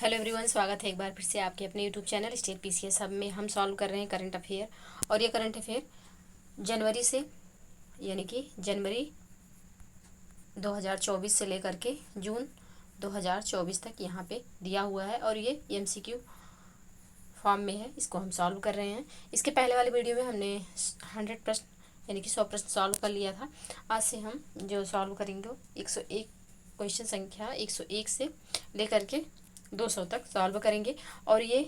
Hello everyone, स्वागत है एक बार फिर से आपके अपने YouTube channel state PCS hub में। हम सॉल्व कर रहे हैं करंट अफेयर। और ये करंट अफेयर जनवरी से यानी कि जनवरी 2024 से लेकर के जून 2024 तक यहाँ पे दिया हुआ है और ये एमसीक्यू फॉर्म में है। इसको हम सॉल्व कर रहे हैं। इसके पहले वाले वीडियो में हमने 100 प्रश्न यानी कि 100 प्रश्न सॉल्व कर लिया था। आज से हम जो सॉल्व करेंगे वो 101 क्वेश्चन संख्या 101 से लेकर के 200 तक सॉल्व करेंगे। और ये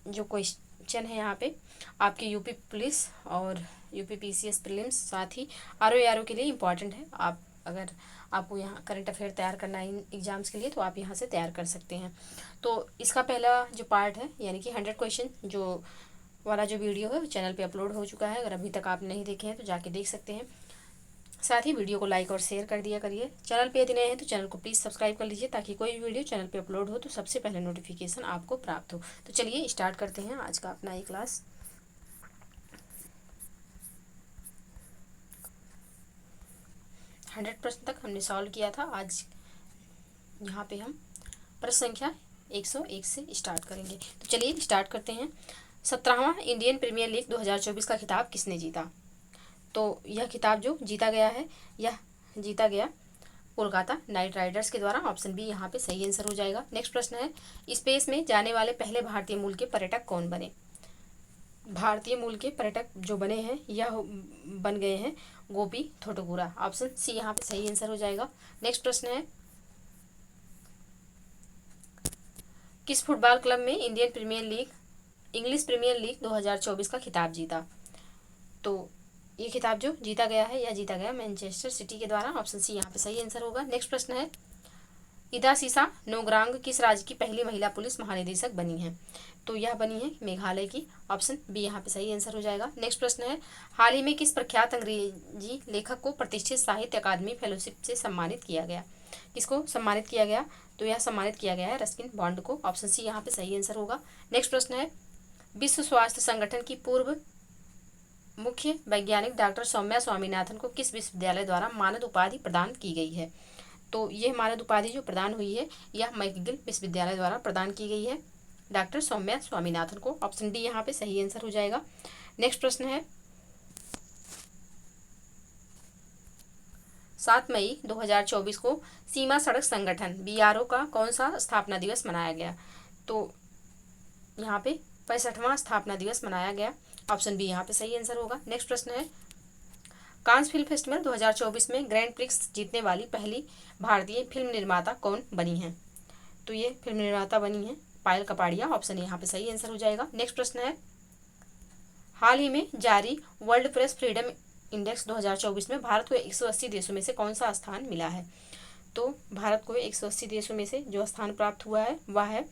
जो क्वेश्चन है यहाँ पे आपके यूपी पुलिस और यूपी पीसीएस प्रीलिम्स साथ ही आरओ के लिए इम्पॉर्टेंट है। आप अगर आपको यहाँ करंट अफेयर तैयार करना है इन एग्ज़ाम्स के लिए तो आप यहाँ से तैयार कर सकते हैं। तो इसका पहला जो पार्ट है यानी कि 100 क्वेश्चन जो वाला जो वीडियो है वो चैनल पे अपलोड हो चुका है। अगर अभी तक आप नहीं देखे हैं तो जाके देख सकते हैं। साथ ही वीडियो को लाइक और शेयर कर दिया करिए। चैनल पे यदि नए हैं तो चैनल को प्लीज़ सब्सक्राइब कर लीजिए ताकि कोई भी वीडियो चैनल पे अपलोड हो तो सबसे पहले नोटिफिकेशन आपको प्राप्त हो। तो चलिए स्टार्ट करते हैं आज का अपना ये क्लास। हंड्रेड प्रश्न तक हमने सॉल्व किया था। आज यहाँ पे हम प्रश्न संख्या 101 से स्टार्ट करेंगे। तो चलिए स्टार्ट करते हैं। 17वां इंडियन प्रीमियर लीग 2024 का खिताब किसने जीता? तो यह खिताब जो जीता गया है यह जीता गया कोलकाता नाइट राइडर्स के द्वारा। ऑप्शन बी यहाँ पे सही आंसर हो जाएगा। नेक्स्ट प्रश्न है, स्पेस में जाने वाले पहले भारतीय मूल के पर्यटक कौन बने? भारतीय मूल के पर्यटक जो बने हैं यह बन गए हैं गोपी थोटुपुरा। ऑप्शन सी यहाँ पे सही आंसर हो जाएगा। नेक्स्ट प्रश्न है, किस फुटबॉल क्लब में इंग्लिश प्रीमियर लीग 2024 का खिताब जीता? तो ये खिताब जो जीता गया है यह जीता गया मैनचेस्टर सिटी के द्वारा। ऑप्शन सी यहाँ पे सही आंसर होगा। नेक्स्ट प्रश्न है, इदा सीसा नोग्रांग किस राज्य की पहली महिला पुलिस महानिदेशक बनी है? तो यह बनी है मेघालय की। ऑप्शन बी यहाँ पे सही आंसर हो जाएगा। नेक्स्ट प्रश्न है, हाल ही में किस प्रख्यात अंग्रेजी लेखक को प्रतिष्ठित साहित्य अकादमी फेलोशिप से सम्मानित किया गया? किसको सम्मानित किया गया? तो यह सम्मानित किया गया है रस्किन बॉन्ड को। ऑप्शन सी यहाँ पे सही आंसर होगा। नेक्स्ट प्रश्न है, विश्व स्वास्थ्य संगठन की पूर्व मुख्य वैज्ञानिक डॉक्टर सौम्या स्वामीनाथन को किस विश्वविद्यालय द्वारा मानद उपाधि प्रदान की गई है? तो यह मानद उपाधि जो प्रदान हुई है यह मैकगिल विश्वविद्यालय द्वारा प्रदान की गई है डॉक्टर सौम्या स्वामीनाथन को। ऑप्शन डी यहाँ पे सही आंसर हो जाएगा। नेक्स्ट प्रश्न है, 7 मई 2024 को सीमा सड़क संगठन बीआरओ का कौन सा स्थापना दिवस मनाया गया? तो यहाँ पे 65वां स्थापना दिवस मनाया गया। ऑप्शन बी यहाँ पे सही आंसर होगा। नेक्स्ट प्रश्न है, कांस फिल्म फेस्टिवल 2024 में ग्रैंड प्रिक्स जीतने वाली पहली भारतीय फिल्म निर्माता कौन बनी है? तो ये फिल्म निर्माता बनी है पायल कपाड़िया। ऑप्शन यहाँ पे सही आंसर हो जाएगा। नेक्स्ट प्रश्न है, हाल ही में जारी वर्ल्ड प्रेस फ्रीडम इंडेक्स 2024 में भारत को 180 देशों में से कौन सा स्थान मिला है? तो भारत को 180 देशों में से जो स्थान प्राप्त हुआ है वह है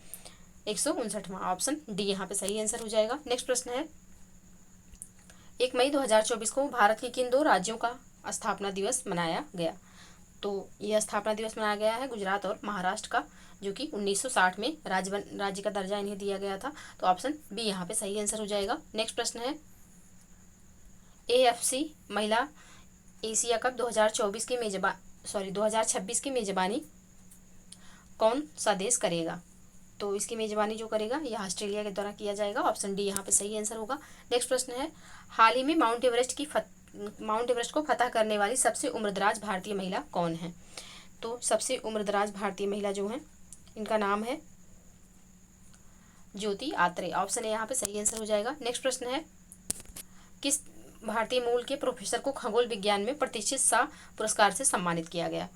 159वां। ऑप्शन डी यहाँ पे सही आंसर हो जाएगा। नेक्स्ट प्रश्न है, 1 मई 2024 को भारत के किन 2 राज्यों का स्थापना दिवस मनाया गया? तो यह स्थापना दिवस मनाया गया है गुजरात और महाराष्ट्र का, जो कि 1960 में राज्य का दर्जा इन्हें दिया गया था। तो ऑप्शन बी यहाँ पे सही आंसर हो जाएगा। नेक्स्ट प्रश्न है, एएफसी महिला एशिया कप 2026 की मेजबानी कौन सा देश करेगा? तो इसकी मेजबानी जो करेगा यह ऑस्ट्रेलिया के द्वारा किया जाएगा। ऑप्शन डी यहाँ पे सही आंसर होगा। नेक्स्ट प्रश्न है, हाल ही में माउंट एवरेस्ट को फतह करने वाली सबसे उम्रदराज भारतीय महिला कौन है? तो सबसे उम्रदराज भारतीय महिला जो है इनका नाम है ज्योति आत्रे। ऑप्शन ए यहाँ पे सही आंसर हो जाएगा। नेक्स्ट प्रश्न है, किस भारतीय मूल के प्रोफेसर को खगोल विज्ञान में प्रतिष्ठित शाह पुरस्कार से सम्मानित किया गया?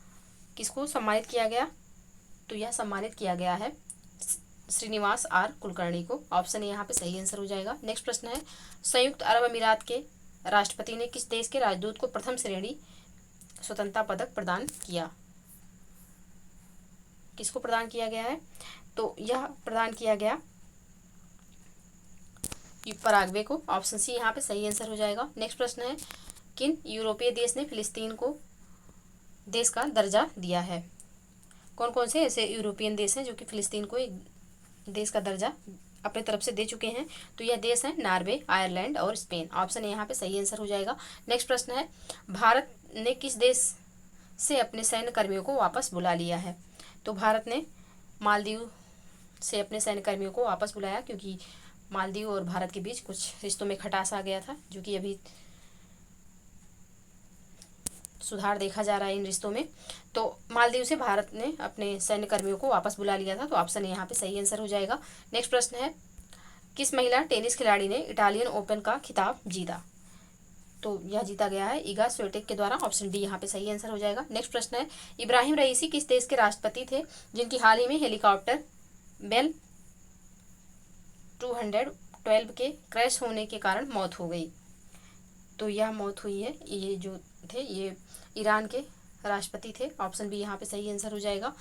किसको सम्मानित किया गया? तो यह सम्मानित किया गया है श्रीनिवास आर कुलकर्णी को। ऑप्शन ए यहाँ पे सही आंसर हो जाएगा। नेक्स्ट प्रश्न है, संयुक्त अरब अमीरात के राष्ट्रपति ने किस देश के राजदूत को प्रथम श्रेणी स्वतंत्रता पदक प्रदान किया? किसको प्रदान किया गया है? तो यह प्रदान किया गया पराग्वे को। ऑप्शन सी यहाँ पे सही आंसर हो जाएगा। नेक्स्ट प्रश्न है, किन यूरोपीय देश ने फिलिस्तीन को देश का दर्जा दिया है? कौन कौन से ऐसे यूरोपियन देश हैं जो कि फिलिस्तीन को एक देश का दर्जा अपने तरफ से दे चुके हैं? तो यह देश है नॉर्वे, आयरलैंड और स्पेन। ऑप्शन यहाँ पे सही आंसर हो जाएगा। नेक्स्ट प्रश्न है, भारत ने किस देश से अपने सैन्य कर्मियों को वापस बुला लिया है? तो भारत ने मालदीव से अपने सैन्य कर्मियों को वापस बुलाया, क्योंकि मालदीव और भारत के बीच कुछ रिश्तों में खटास आ गया था, जो कि अभी सुधार देखा जा रहा है इन रिश्तों में। तो मालदीव से भारत ने अपने सैन्य कर्मियों को वापस बुला लिया था, तो ऑप्शन यहाँ पे सही आंसर हो जाएगा। नेक्स्ट प्रश्न है, किस महिला टेनिस खिलाड़ी ने इटालियन ओपन का खिताब जीता? तो यह जीता गया है ईगा स्विएटेक के द्वारा। ऑप्शन डी यहाँ पे सही आंसर हो जाएगा। नेक्स्ट प्रश्न है, इब्राहिम रईसी किस देश के राष्ट्रपति थे जिनकी हाल ही में हेलीकॉप्टर बेल 212 के क्रैश होने के कारण मौत हो गई? तो यह मौत हुई है, ये जो थे ये ईरान के राष्ट्रपति थे। ऑप्शन बी यहाँ पे सही आंसर हो जाएगा।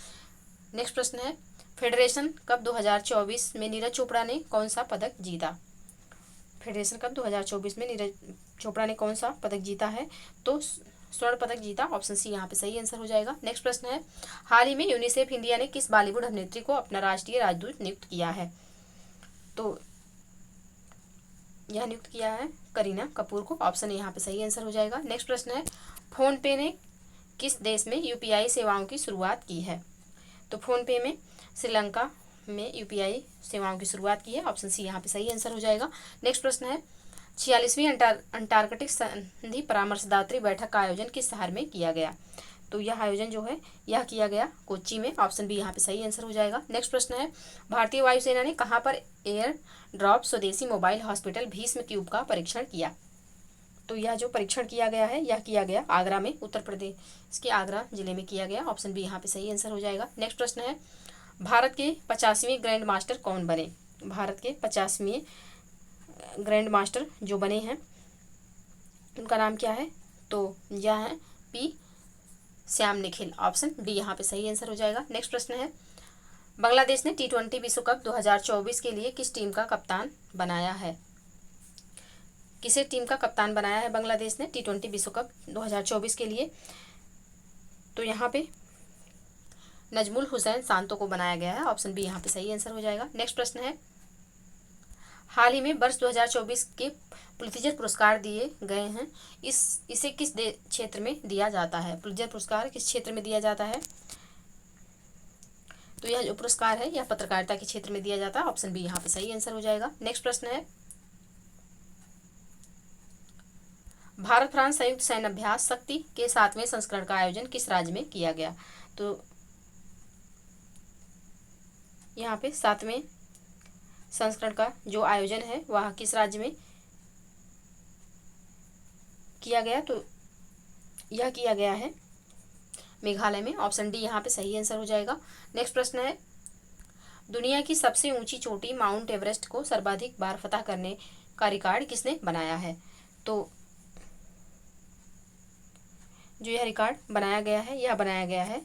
नेक्स्ट प्रश्न है, फेडरेशन कप 2024 में नीरज चोपड़ा ने कौन सा पदक जीता? फेडरेशन कप 2024 में नीरज चोपड़ा ने कौन सा पदक जीता है? तो स्वर्ण पदक जीता। ऑप्शन सी यहाँ पे सही आंसर हो जाएगा। नेक्स्ट प्रश्न है, हाल ही में यूनिसेफ इंडिया ने किस बॉलीवुड अभिनेत्री को अपना राष्ट्रीय राजदूत नियुक्त किया है? तो यह नियुक्त किया है करीना कपूर को। ऑप्शन यहाँ पे सही आंसर हो जाएगा। नेक्स्ट प्रश्न है, फोन पे ने किस देश में यूपीआई सेवाओं की शुरुआत की है? तो फोन पे में श्रीलंका में यूपीआई सेवाओं की शुरुआत की है। ऑप्शन सी यहाँ पे सही आंसर हो जाएगा। नेक्स्ट प्रश्न है, 46वीं अंटार्कटिक संधि परामर्शदात्री बैठक का आयोजन किस शहर में किया गया? तो यह आयोजन जो है यह किया गया कोच्चि में। ऑप्शन बी यहाँ पे सही आंसर हो जाएगा। नेक्स्ट प्रश्न है, भारतीय वायुसेना ने कहाँ पर एयर ड्रॉप स्वदेशी मोबाइल हॉस्पिटल भीष्म क्यूब का परीक्षण किया? तो यह जो परीक्षण किया गया है यह किया गया आगरा में, उत्तर प्रदेश के आगरा जिले में किया गया। ऑप्शन बी यहाँ पे सही आंसर हो जाएगा। नेक्स्ट प्रश्न है, भारत के 50वें ग्रैंड मास्टर कौन बने? भारत के 50वें ग्रैंड मास्टर जो बने हैं उनका नाम क्या है? तो यह है P Shyam Nikhil. Option D यहाँ पे सही आंसर हो जाएगा। नेक्स्ट प्रश्न है, बांग्लादेश ने T20 विश्व कप 2024 के लिए किस टीम का कप्तान बनाया है? किसे टीम का कप्तान बनाया है बांग्लादेश ने T20 विश्व कप 2024 के लिए? तो यहाँ पे नजमुल हुसैन शांतो को बनाया गया है। ऑप्शन बी यहाँ पे सही आंसर हो जाएगा। नेक्स्ट प्रश्न है, हाल ही में वर्ष 2024 के पुलित्जर पुरस्कार दिए गए हैं, इसे किस क्षेत्र में दिया जाता है? पुलित्जर पुरस्कार किस क्षेत्र में दिया जाता है? तो यह जो पुरस्कार है यह पत्रकारिता के क्षेत्र में दिया जाता है। ऑप्शन बी यहाँ पे सही आंसर हो जाएगा। नेक्स्ट प्रश्न है, भारत फ्रांस संयुक्त सैन्य अभ्यास शक्ति के 7वें संस्करण का आयोजन किस राज्य में किया गया? तो यहाँ पे 7वें संस्करण का जो आयोजन है वह किस राज्य में किया गया? तो यह किया गया है मेघालय में। ऑप्शन डी यहाँ पे सही आंसर हो जाएगा। नेक्स्ट प्रश्न है, दुनिया की सबसे ऊंची चोटी माउंट एवरेस्ट को सर्वाधिक बार फतह करने का रिकॉर्ड किसने बनाया है? तो जो यह रिकॉर्ड बनाया गया है यह बनाया गया है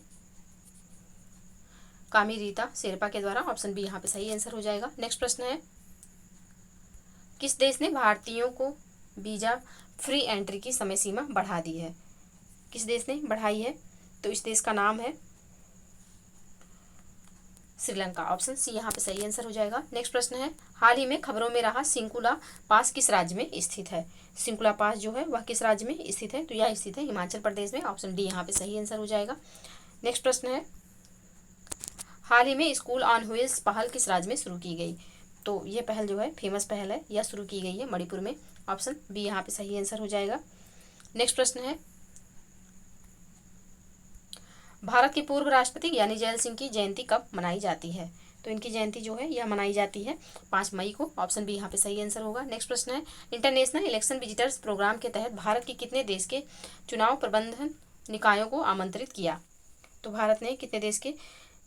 कामी रीता शेरपा के द्वारा। ऑप्शन बी यहाँ पे सही आंसर हो जाएगा। नेक्स्ट प्रश्न है, किस देश ने भारतीयों को वीजा फ्री एंट्री की समय सीमा बढ़ा दी है? किस देश ने बढ़ाई है? तो इस देश का नाम है श्रीलंका। ऑप्शन सी यहाँ पे सही आंसर हो जाएगा। नेक्स्ट प्रश्न है, हाल ही में खबरों में रहा सिंकुला पास किस राज्य में स्थित है? सिंकुला पास जो है वह किस राज्य में स्थित है? तो यह स्थित है हिमाचल प्रदेश में। ऑप्शन डी यहाँ पे सही आंसर हो जाएगा। नेक्स्ट प्रश्न है, हाल ही में स्कूल ऑन व्हील्स पहल किस राज्य में शुरू की गई? तो ये पहल जो है फेमस पहल है, यह शुरू की गई है मणिपुर में। ऑप्शन बी यहाँ पे सही आंसर हो जाएगा। नेक्स्ट प्रश्न है, भारत के पूर्व राष्ट्रपति ज्ञानी जैल सिंह की जयंती कब मनाई जाती है? तो इनकी जयंती जो है यह मनाई जाती है 5 मई को। ऑप्शन बी यहाँ पे सही आंसर होगा। नेक्स्ट प्रश्न है, इंटरनेशनल इलेक्शन विजिटर्स प्रोग्राम के तहत भारत के कितने देश के चुनाव प्रबंधन निकायों को आमंत्रित किया? तो भारत ने कितने देश के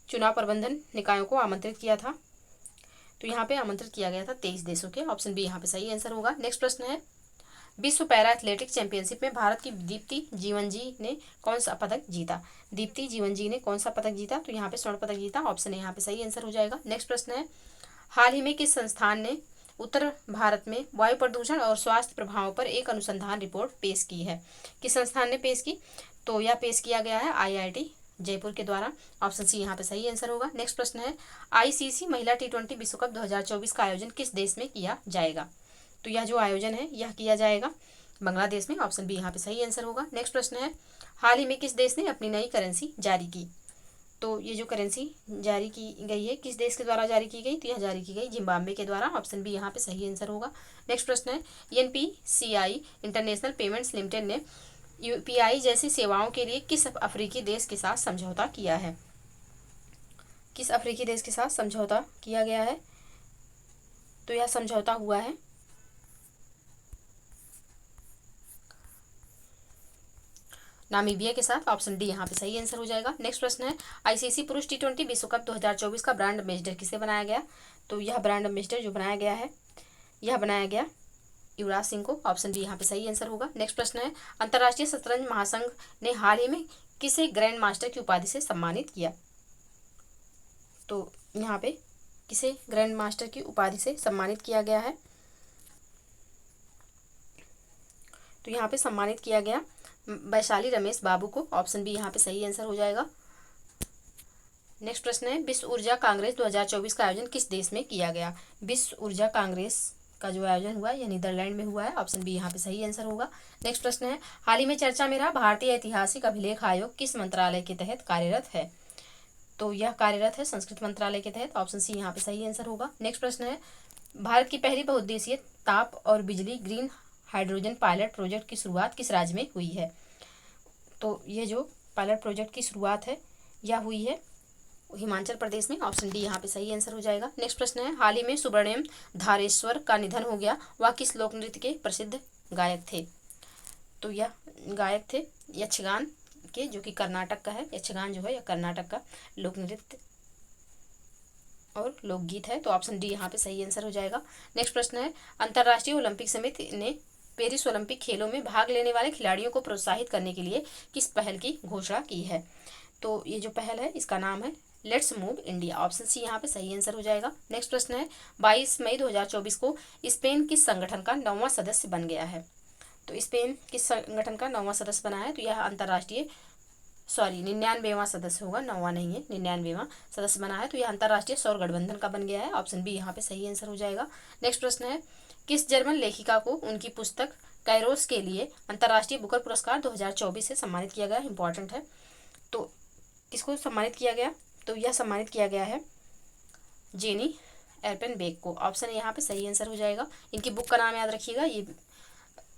चुनाव प्रबंधन निकायों को आमंत्रित किया था? तो यहाँ पे आमंत्रित किया गया था 23 देशों के। ऑप्शन बी यहाँ पे सही आंसर होगा। नेक्स्ट प्रश्न है, विश्व पैरा एथलेटिक्स चैंपियनशिप में भारत की दीप्ति जीवनजी ने कौन सा पदक जीता? दीप्ति जीवनजी ने कौन सा पदक जीता? तो यहाँ पे स्वर्ण पदक जीता। ऑप्शन यहाँ पे सही आंसर हो जाएगा। नेक्स्ट प्रश्न है, हाल ही में किस संस्थान ने उत्तर भारत में वायु प्रदूषण और स्वास्थ्य प्रभावों पर एक अनुसंधान रिपोर्ट पेश की है? किस संस्थान ने पेश की? तो यह पेश किया गया है IIT जयपुर के द्वारा। ऑप्शन सी यहाँ पे सही आंसर होगा। नेक्स्ट प्रश्न है, ICC महिला T20 विश्व कप 2024 का आयोजन किस देश में किया जाएगा? तो यह जो आयोजन है यह किया जाएगा बांग्लादेश में। ऑप्शन बी यहाँ पे सही आंसर होगा। नेक्स्ट प्रश्न है, हाल ही में किस देश ने अपनी नई करेंसी जारी की? तो ये जो करेंसी जारी की गई है किस देश के द्वारा जारी की गई, तो यह जारी की गई जिम्बाब्वे के द्वारा। ऑप्शन बी यहाँ पे सही आंसर होगा। नेक्स्ट प्रश्न है, NPCI इंटरनेशनल पेमेंट्स लिमिटेड ने UPI जैसी सेवाओं के लिए किस अफ्रीकी देश के साथ समझौता किया है? किस अफ्रीकी देश के साथ समझौता किया गया है? तो यह समझौता हुआ है नामीबिया के साथ। ऑप्शन डी यहाँ पे सही आंसर हो जाएगा। नेक्स्ट प्रश्न है, ICC पुरुष T20 विश्व कप 2024 का ब्रांड एम्बेसडर किसे बनाया गया? तो यह ब्रांड एम्बेसडर जो बनाया गया है, यह बनाया गया युवराज सिंह को। ऑप्शन बी यहाँ पे सही आंसर होगा। नेक्स्ट प्रश्न है, अंतर्राष्ट्रीय शतरंज महासंघ ने हाल ही में किसे ग्रैंड मास्टर की उपाधि से सम्मानित किया? तो यहाँ पे किसे ग्रैंड मास्टर की उपाधि से सम्मानित किया गया है? तो यहाँ पे सम्मानित किया गया वैशाली रमेश बाबू को। ऑप्शन बी यहाँ पे सही आंसर हो जाएगा। नेक्स्ट प्रश्न है, विश्व ऊर्जा कांग्रेस 2024 का आयोजन किस देश में किया गया? विश्व ऊर्जा कांग्रेस का जो आयोजन हुआ है यह नीदरलैंड में हुआ है। ऑप्शन बी यहाँ पे सही आंसर होगा। नेक्स्ट प्रश्न है, हाल ही में चर्चा में रहा भारतीय ऐतिहासिक अभिलेख आयोग किस मंत्रालय के तहत कार्यरत है? तो यह कार्यरत है संस्कृत मंत्रालय के तहत। ऑप्शन सी यहाँ पे सही आंसर होगा। नेक्स्ट प्रश्न है, भारत की पहली बहुउद्देशीय ताप और बिजली ग्रीन हाइड्रोजन पायलट प्रोजेक्ट की शुरुआत किस राज्य में हुई है? तो ये जो पायलट प्रोजेक्ट की शुरुआत है यह हुई है हिमाचल प्रदेश में। ऑप्शन डी यहाँ पे सही आंसर हो जाएगा। नेक्स्ट प्रश्न है, हाल ही में सुब्रमण्यम धारेश्वर का निधन हो गया, वह किस लोक नृत्य के प्रसिद्ध गायक थे? तो यह गायक थे यक्षगान के, जो कि कर्नाटक का है। यक्षगान जो है यह कर्नाटक का लोक नृत्य और लोकगीत है। तो ऑप्शन डी यहाँ पे सही आंसर हो जाएगा। नेक्स्ट प्रश्न है, अंतर्राष्ट्रीय ओलंपिक समिति ने पेरिस ओलंपिक खेलों में भाग लेने वाले खिलाड़ियों को प्रोत्साहित करने के लिए किस पहल की घोषणा की है? तो ये जो पहल है इसका नाम है let's move India. Option C यहाँ पे सही आंसर हो जाएगा। नेक्स्ट प्रश्न है, 22 मई 2024 को स्पेन किस संगठन का 9वां सदस्य बन गया है? तो स्पेन किस संगठन का 9वां सदस्य बना है? तो यह अंतर्राष्ट्रीय 99वां सदस्य होगा, 9वां नहीं है, 99वां सदस्य बना है। तो यह अंतर्राष्ट्रीय सौर गठबंधन का बन गया है। ऑप्शन बी यहाँ पे सही आंसर हो जाएगा। नेक्स्ट प्रश्न है, किस जर्मन लेखिका को उनकी पुस्तक कैरोस के लिए अंतर्राष्ट्रीय बुकर पुरस्कार 2024 से सम्मानित किया गया? इंपॉर्टेंट है। तो किसको सम्मानित किया गया? तो यह सम्मानित किया गया है जेनी एर्पेनबेक को। ऑप्शन यहाँ पे सही आंसर हो जाएगा। इनकी बुक का नाम याद रखिएगा, ये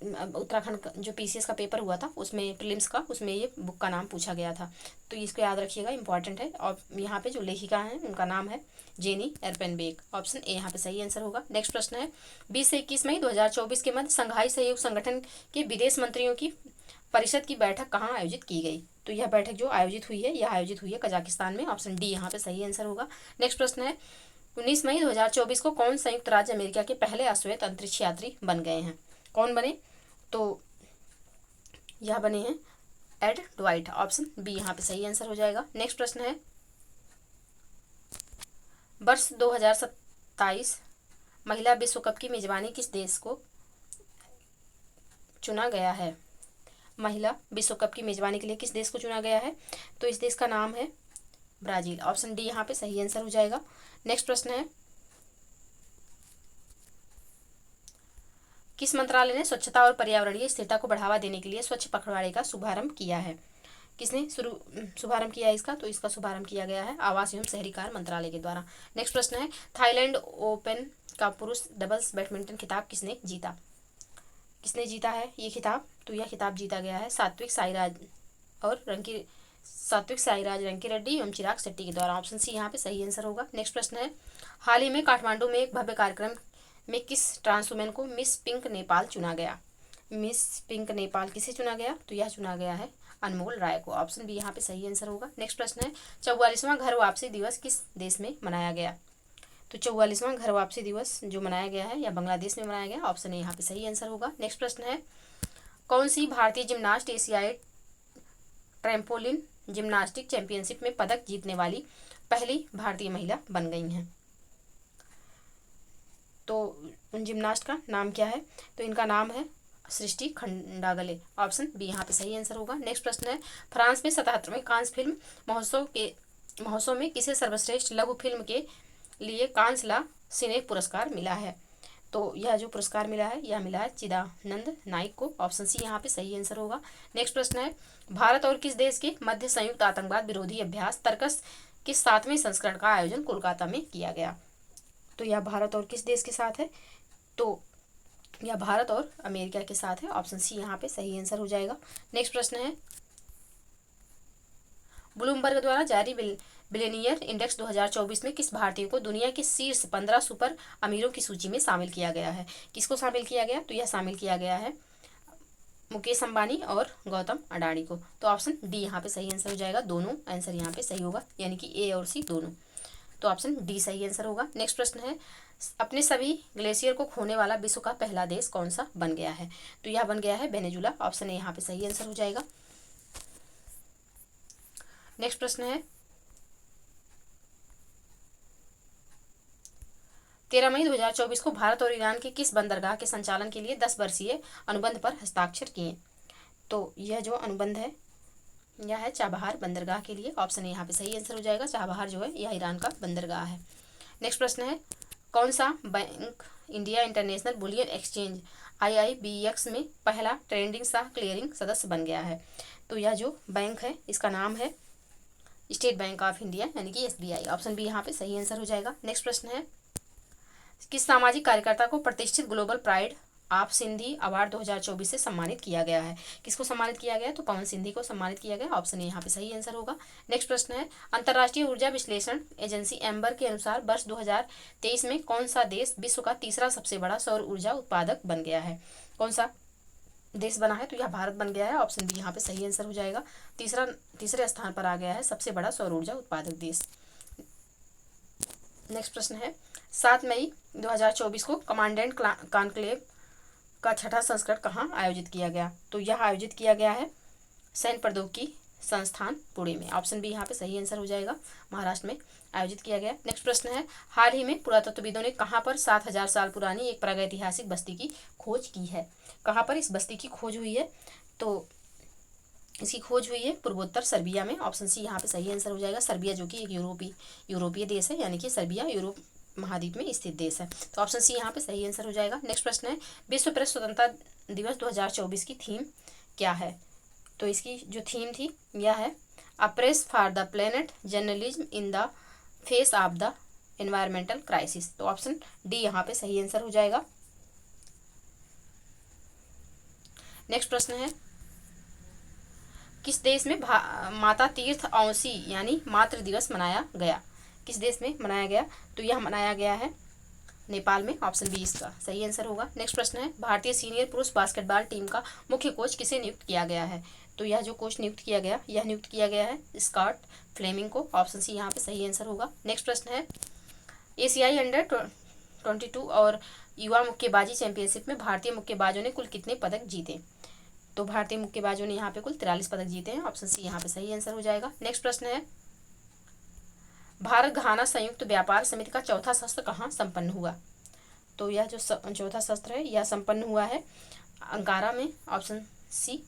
उत्तराखंड का जो PCS का पेपर हुआ था उसमें प्रीलिम्स का, उसमें ये बुक का नाम पूछा गया था, तो इसको याद रखिएगा, इंपॉर्टेंट है। और यहाँ पे जो लेखिका हैं उनका नाम है जेनी एर्पेनबेक। ऑप्शन ए यहाँ पे सही आंसर होगा। नेक्स्ट प्रश्न है, 20 से 21 मई 2024 के मध्य संघाई सहयोग संगठन के विदेश मंत्रियों की परिषद की बैठक कहाँ आयोजित की गई? तो यह बैठक जो आयोजित हुई है यह आयोजित हुई है कजाकिस्तान में। ऑप्शन डी यहाँ पे सही आंसर होगा। नेक्स्ट प्रश्न है, 19 मई 2024 को कौन संयुक्त राज्य अमेरिका के पहले अश्वेत अंतरिक्ष यात्री बन गए हैं? कौन बने? तो यह बने हैं एड ड्वाइट। ऑप्शन बी यहाँ पे सही आंसर हो जाएगा। नेक्स्ट प्रश्न है, वर्ष 2027 महिला विश्व कप की मेजबानी किस देश को चुना गया है? महिला विश्व कप की मेजबानी के लिए किस देश को चुना गया है? तो इस देश का नाम है ब्राजील। ऑप्शन डी यहाँ पे सही आंसर हो जाएगा। नेक्स्ट प्रश्न है, किस मंत्रालय ने स्वच्छता और पर्यावरणीय स्थिरता को बढ़ावा देने के लिए स्वच्छ पखवाड़े का शुभारंभ किया है? किसने शुभारंभ किया है इसका? तो इसका शुभारंभ किया गया है आवास एवं शहरी कार्य मंत्रालय के द्वारा। नेक्स्ट प्रश्न है, थाईलैंड ओपन का पुरुष डबल्स बैडमिंटन खिताब किसने जीता? किसने जीता है ये खिताब? तो यह खिताब जीता गया है सात्विक साईराज रंकीरेड्डी एवं चिराग शेट्टी के द्वारा। ऑप्शन सी यहाँ पे सही आंसर होगा। नेक्स्ट प्रश्न है, हाल ही में काठमांडू में एक भव्य कार्यक्रम में किस ट्रांस वुमेन को मिस पिंक नेपाल चुना गया? मिस पिंक नेपाल किसे चुना गया? तो यह चुना गया है अनमोल राय को। ऑप्शन बी यहाँ पे सही आंसर होगा। नेक्स्ट प्रश्न है, 44वां घर वापसी दिवस किस देश में मनाया गया? तो 44वां घर वापसी दिवस जो मनाया गया है या बांग्लादेश में मनाया गया। ऑप्शन ए यहाँ पे सही आंसर होगा। नेक्स्ट प्रश्न है, कौन सी भारतीय जिम्नास्ट एशियाई ट्रैम्पोलिन जिम्नास्टिक चैंपियनशिप में पदक जीतने वाली पहली भारतीय महिला बन गई हैं? तो उन जिम्नास्ट का नाम क्या है? तो इनका नाम है सृष्टि खंडागले। ऑप्शन बी यहाँ पे सही आंसर होगा। नेक्स्ट प्रश्न है, फ्रांस में 77वें कांस फिल्म महोत्सव में किसे सर्वश्रेष्ठ लघु फिल्म के लिए कांस ला सिने पुरस्कार मिला है? तो यह जो पुरस्कार मिला है यह मिला है चिदानंद नाइक को। ऑप्शन सी यहाँ पे सही आंसर होगा। नेक्स्ट प्रश्न है, भारत और किस देश के मध्य संयुक्त आतंकवाद विरोधी अभ्यास तर्कस के 7वें संस्करण का आयोजन कोलकाता में किया गया? तो यह भारत और किस देश के साथ है? तो यह भारत और अमेरिका के साथ है। ऑप्शन सी यहाँ पे सही आंसर हो जाएगा। नेक्स्ट प्रश्न है, ब्लूमबर्ग द्वारा जारी बिलियनियर इंडेक्स 2024 में किस भारतीय को दुनिया के शीर्ष 15 सुपर अमीरों की सूची में शामिल किया गया है? किसको शामिल किया गया? तो यह शामिल किया गया है मुकेश अंबानी और गौतम अडानी को। तो ऑप्शन डी यहाँ पे सही आंसर हो जाएगा। दोनों आंसर यहाँ पे सही होगा, यानी कि ए और सी दोनों। तो ऑप्शन डी सही आंसर होगा। नेक्स्ट प्रश्न है, अपने सभी ग्लेशियर को खोने वाला विश्व का पहला देश कौन सा बन गया है? तो यह बन गया है वेनेजुला। ऑप्शन ए यहाँ पे सही आंसर हो जाएगा। नेक्स्ट प्रश्न है, 13 मई 2024 को भारत और ईरान के किस बंदरगाह के संचालन के लिए 10 वर्षीय अनुबंध पर हस्ताक्षर किए? तो यह जो अनुबंध है यह है चाबहार बंदरगाह के लिए। ऑप्शन यहाँ पे सही आंसर हो जाएगा। चाबहार जो है यह ईरान का बंदरगाह है। नेक्स्ट प्रश्न है, कौन सा bank India international bullion exchange IIBX में पहला ट्रेडिंग सह क्लियरिंग सदस्य बन गया है? तो यह जो बैंक है इसका नाम है स्टेट बैंक ऑफ इंडिया, यानी कि SBI। ऑप्शन बी यहाँ पे सही आंसर हो जाएगा। नेक्स्ट प्रश्न है, किस सामाजिक कार्यकर्ता को प्रतिष्ठित global pride of Sindhi award 2024 से सम्मानित किया गया है? किसको सम्मानित किया गया? तो पवन सिंधी को सम्मानित किया गया। ऑप्शन ए यहाँ पे सही आंसर होगा। नेक्स्ट प्रश्न है, अंतर्राष्ट्रीय ऊर्जा विश्लेषण एजेंसी एम्बर के अनुसार वर्ष 2023 में कौन सा देश विश्व का तीसरा सबसे बड़ा सौर ऊर्जा उत्पादक बन गया है? कौन सा देश बना है? तो यह भारत बन गया है। ऑप्शन बी यहाँ पे सही आंसर हो जाएगा। तीसरे स्थान पर आ गया है सबसे बड़ा सौर ऊर्जा उत्पादक देश। नेक्स्ट प्रश्न है, 7 मई 2024 को कमांडेंट कॉन्क्लेव का छठा संस्करण कहाँ आयोजित किया गया? तो यह आयोजित किया गया है सैन्य प्रौद्योगिकी संस्थान पुणे में। ऑप्शन बी यहाँ पे सही आंसर हो जाएगा। महाराष्ट्र में आयोजित किया गया। नेक्स्ट प्रश्न है, हाल ही में पुरातत्वविदों ने कहाँ पर 7000 साल पुरानी एक प्रागैतिहासिक बस्ती की खोज की है? कहाँ पर इस बस्ती की खोज हुई है? तो इसकी खोज हुई है पूर्वोत्तर सर्बिया में। ऑप्शन सी यहाँ पे सही आंसर हो जाएगा। सर्बिया जो कि एक यूरोपीय देश है, यानी कि सर्बिया यूरोप महाद्वीप में स्थित देश है। तो ऑप्शन सी यहाँ पे सही आंसर हो जाएगा। नेक्स्ट प्रश्न है, विश्व प्रेस स्वतंत्रता दिवस 2024 की थीम क्या है? तो इसकी जो थीम थी यह है a press for the planet, journalism in the face of the environmental crisis. तो ऑप्शन डी यहाँ पे सही आंसर हो जाएगा। नेक्स्ट प्रश्न है, किस देश में माता तीर्थ औसी यानी मातृ दिवस मनाया गया? किस देश में मनाया गया? तो यह मनाया गया है नेपाल में। ऑप्शन बी इसका सही आंसर होगा। नेक्स्ट प्रश्न है, भारतीय सीनियर पुरुष बास्केटबॉल टीम का मुख्य कोच किसे नियुक्त किया गया है? तो यह जो कोच नियुक्त किया गया यह नियुक्त किया गया है स्कॉट फ्लेमिंग को। ऑप्शन सी यहाँ पे सही आंसर होगा। नेक्स्ट प्रश्न है, एशियाई अंडर-22 और युवा मुक्केबाजी चैंपियनशिप में भारतीय मुक्केबाजों ने कुल कितने पदक जीते? तो भारतीय मुक्केबाजों ने यहाँ पे कुल 43 पदक जीते हैं। ऑप्शन सी यहाँ पे सही आंसर हो जाएगा। नेक्स्ट प्रश्न है, भारत घाना संयुक्त व्यापार समिति का चौथा सत्र कहाँ संपन्न हुआ? तो यह जो चौथा सत्र है यह संपन्न हुआ है अंकारा में। ऑप्शन सी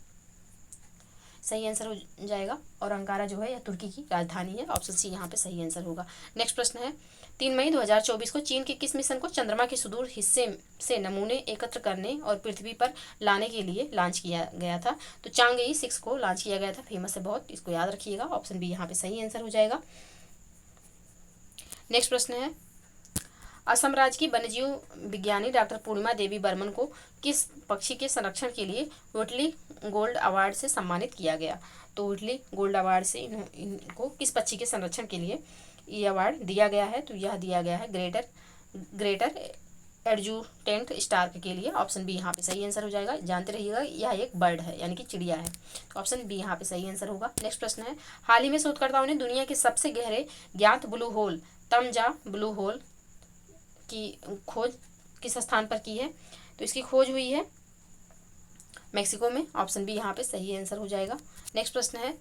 सही आंसर हो जाएगा। और अंकारा जो है यह तुर्की की राजधानी है। ऑप्शन सी यहाँ पे सही आंसर होगा। नेक्स्ट प्रश्न है, 3 मई 2024 को चीन के किस मिशन को चंद्रमा के सुदूर हिस्से से नमूने एकत्र करने और पृथ्वी पर लाने के लिए लॉन्च किया गया था? तो चांगई 6 को लॉन्च किया गया था। फेमस है बहुत, इसको याद रखिएगा। ऑप्शन बी यहाँ पे सही आंसर हो जाएगा। नेक्स्ट प्रश्न है, असम राज्य की वन्यजीव विज्ञानी डॉक्टर पूर्णिमा देवी बर्मन को किस पक्षी के संरक्षण के लिए व्हिटली गोल्ड अवार्ड से सम्मानित किया गया? तो व्हिटली गोल्ड अवार्ड से इनको किस पक्षी के संरक्षण के लिए ये अवार्ड दिया गया है? तो यह दिया गया है ग्रेटर एडजुटेंट स्टार्क के लिए। ऑप्शन बी यहाँ पे सही आंसर हो जाएगा। जानते रहिएगा यह एक बर्ड है, यानी कि चिड़िया है। तो ऑप्शन बी यहाँ पे सही आंसर होगा। नेक्स्ट प्रश्न है, हाल ही में शोधकर्ताओं ने दुनिया के सबसे गहरे ज्ञात ब्लू होल तमजा ब्लू होल की खोज किस स्थान पर की है? तो इसकी खोज हुई है मेक्सिको में। ऑप्शन बी यहाँ पे सही आंसर हो जाएगा। नेक्स्ट प्रश्न है,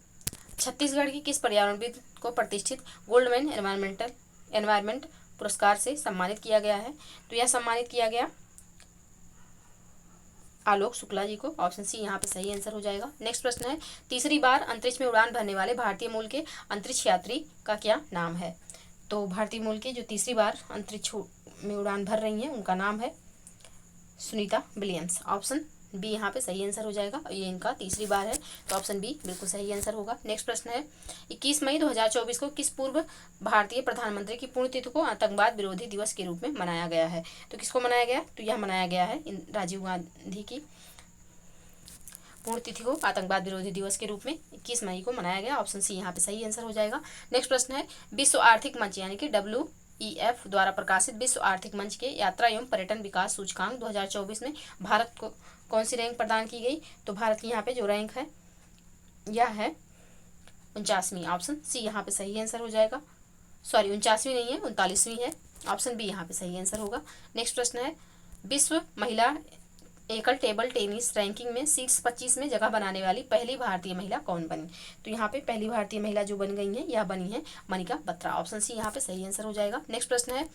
छत्तीसगढ़ की किस पर्यावरणविद को प्रतिष्ठित गोल्डमैन एनवायरमेंट पुरस्कार से सम्मानित किया गया है? तो यह सम्मानित किया गया आलोक शुक्ला जी को। ऑप्शन सी यहाँ पे सही आंसर हो जाएगा। नेक्स्ट प्रश्न है, तीसरी बार अंतरिक्ष में उड़ान भरने वाले भारतीय मूल के अंतरिक्ष यात्री का क्या नाम है? तो भारतीय मूल के जो तीसरी बार अंतरिक्ष में उड़ान भर रही हैं उनका नाम है सुनीता विलियम्स। ऑप्शन बी यहाँ पे सही आंसर हो जाएगा। ये इनका तीसरी बार है, तो ऑप्शन बी बिल्कुल सही आंसर होगा। नेक्स्ट प्रश्न है 21 मई 2024 को किस पूर्व भारतीय प्रधानमंत्री की पुण्यतिथि को आतंकवाद विरोधी दिवस के रूप में मनाया गया है? तो किसको मनाया गया? तो यह मनाया गया है राजीव गांधी की पुण्यतिथि को आतंकवाद विरोधी दिवस के रूप में 21 मई को मनाया गया। ऑप्शन सी यहाँ पे सही आंसर हो जाएगा। नेक्स्ट प्रश्न है विश्व आर्थिक मंच यानी कि WEF द्वारा प्रकाशित विश्व आर्थिक मंच के यात्रा एवं पर्यटन विकास सूचकांक 2024 में भारत को कौन सी रैंक प्रदान की गई? तो भारत की यहाँ पे जो रैंक है यह है 49वीं। ऑप्शन सी यहाँ पे सही आंसर हो जाएगा। सॉरी 49वीं नहीं है, 39वीं है। ऑप्शन बी यहाँ पे सही आंसर होगा। नेक्स्ट प्रश्न है विश्व महिला एकल टेबल टेनिस रैंकिंग में शीर्ष 25 में जगह बनाने वाली पहली भारतीय महिला कौन बनी? तो यहाँ पे पहली भारतीय महिला जो बन गई है यह बनी है मनिका बत्रा। ऑप्शन सी यहाँ पे सही आंसर हो जाएगा। नेक्स्ट प्रश्न है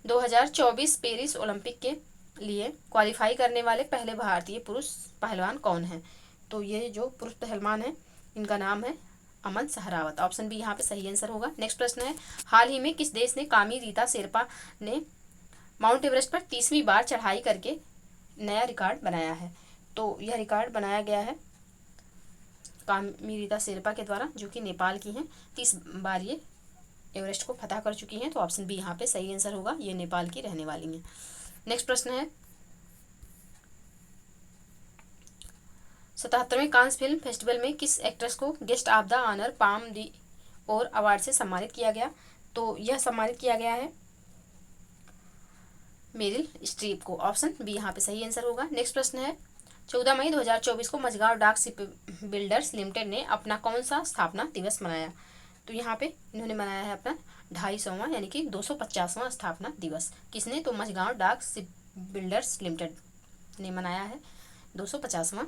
2024 पेरिस ओलंपिक के लिए क्वालिफाई करने वाले पहले भारतीय पुरुष पहलवान कौन है? तो ये जो पुरुष पहलवान है इनका नाम है अमन सहरावत। ऑप्शन बी यहाँ पे सही आंसर होगा। नेक्स्ट प्रश्न है हाल ही में किस देश ने कामी रीता शेरपा ने माउंट एवरेस्ट पर 30वीं बार चढ़ाई करके नया रिकॉर्ड बनाया है? तो यह रिकॉर्ड बनाया गया है कामी रीता शेरपा के द्वारा, जो कि नेपाल की हैं। 30 बार ये एवरेस्ट को फतह कर चुकी हैं। तो ऑप्शन बी यहाँ पे सही आंसर होगा। ये नेपाल की रहने वाली हैं। नेक्स्ट प्रश्न है 77वें कांस फिल्म फेस्टिवल में किस एक्ट्रेस को guest of the honour Palme d'Or award से सम्मानित किया गया? तो यह सम्मानित किया गया है मेरिल स्ट्रीप को। ऑप्शन बी यहाँ पे सही आंसर होगा। नेक्स्ट प्रश्न है 14 मई 2024 को मझगांव डाक शिप बिल्डर्स लिमिटेड ने अपना कौन सा स्थापना दिवस मनाया? तो यहाँ पे इन्होंने मनाया है अपना 250वां यानी कि 250वां स्थापना दिवस। किसने? तो मझगांव डाक शिप बिल्डर्स लिमिटेड ने मनाया है 250वां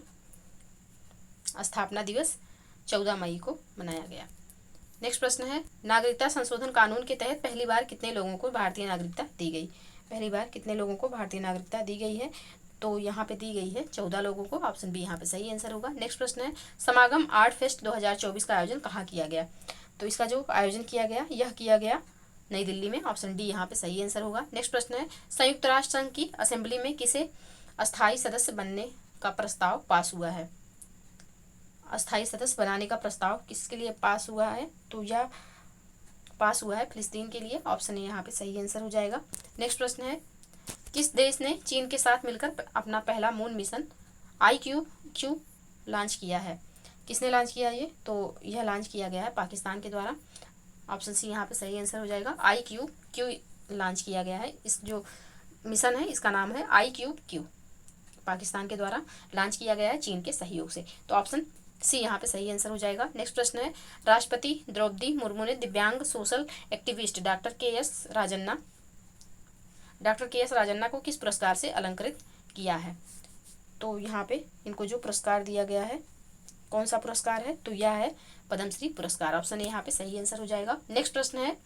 स्थापना दिवस 14 मई को मनाया गया। नेक्स्ट प्रश्न है नागरिकता संशोधन कानून के तहत पहली बार कितने लोगों को भारतीय नागरिकता दी गई? पहली बार कितने लोगों को भारतीय नागरिकता दी गई है? तो यहाँ पे दी गई है 14 लोगों को। ऑप्शन बी यहाँ पे सही आंसर होगा। नेक्स्ट प्रश्न है समागम आर्ट फेस्ट 2024 का आयोजन कहाँ किया गया? तो इसका जो आयोजन किया गया यह किया गया नई दिल्ली में। ऑप्शन डी यहाँ पे सही आंसर होगा। नेक्स्ट प्रश्न है संयुक्त राष्ट्र संघ की असेंबली में किसे अस्थायी सदस्य बनने का प्रस्ताव पास हुआ है? अस्थायी सदस्य बनाने का प्रस्ताव किसके लिए पास हुआ है? तो यह पास हुआ है फिलिस्तीन के लिए। ऑप्शन ए यहाँ पे सही आंसर हो जाएगा। नेक्स्ट प्रश्न है किस देश ने चीन के साथ मिलकर अपना पहला मून मिशन IQ-Q लॉन्च किया है? किसने लॉन्च किया ये? तो यह लॉन्च किया गया है पाकिस्तान के द्वारा। ऑप्शन सी यहाँ पे सही आंसर हो जाएगा। IQ-Q लॉन्च किया गया है। इस जो मिशन है इसका नाम है IQ-Q, पाकिस्तान के द्वारा लॉन्च किया गया है चीन के सहयोग से। तो ऑप्शन सी यहाँ पे सही आंसर हो जाएगा। नेक्स्ट प्रश्न है राष्ट्रपति द्रौपदी मुर्मू ने दिव्यांग सोशल एक्टिविस्ट डॉक्टर के एस राजन्ना को किस पुरस्कार से अलंकृत किया है? तो यहाँ पे इनको जो पुरस्कार दिया गया है कौन सा पुरस्कार है? तो यह है पद्मश्री पुरस्कार। ऑप्शन यहाँ पे सही आंसर हो जाएगा। नेक्स्ट प्रश्न है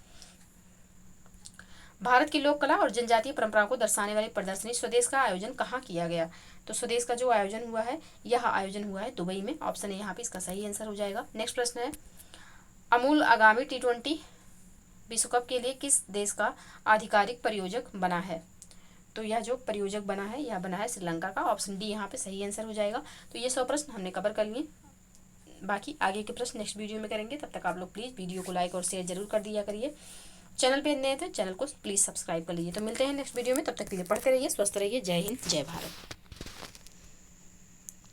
भारत की लोक कला और जनजातीय परंपराओं को दर्शाने वाली प्रदर्शनी स्वदेश का आयोजन कहाँ किया गया? तो स्वदेश का जो आयोजन हुआ है यह आयोजन हुआ है दुबई में। ऑप्शन यहाँ पे इसका सही आंसर हो जाएगा। नेक्स्ट प्रश्न है अमूल आगामी T20 विश्व कप के लिए किस देश का आधिकारिक प्रायोजक बना है? तो यह जो प्रायोजक बना है यह बना है श्रीलंका का। ऑप्शन डी यहाँ पे सही आंसर हो जाएगा। तो ये 100 प्रश्न हमने कवर कर लिए। बाकी आगे के प्रश्न नेक्स्ट वीडियो में करेंगे। तब तक आप लोग प्लीज़ वीडियो को लाइक और शेयर जरूर कर दिया करिए। चैनल पे नए थे चैनल को प्लीज़ सब्सक्राइब कर लीजिए। तो मिलते हैं नेक्स्ट वीडियो में, तब तक के लिए पढ़ते रहिए, स्वस्थ रहिए। जय हिंद, जय भारत।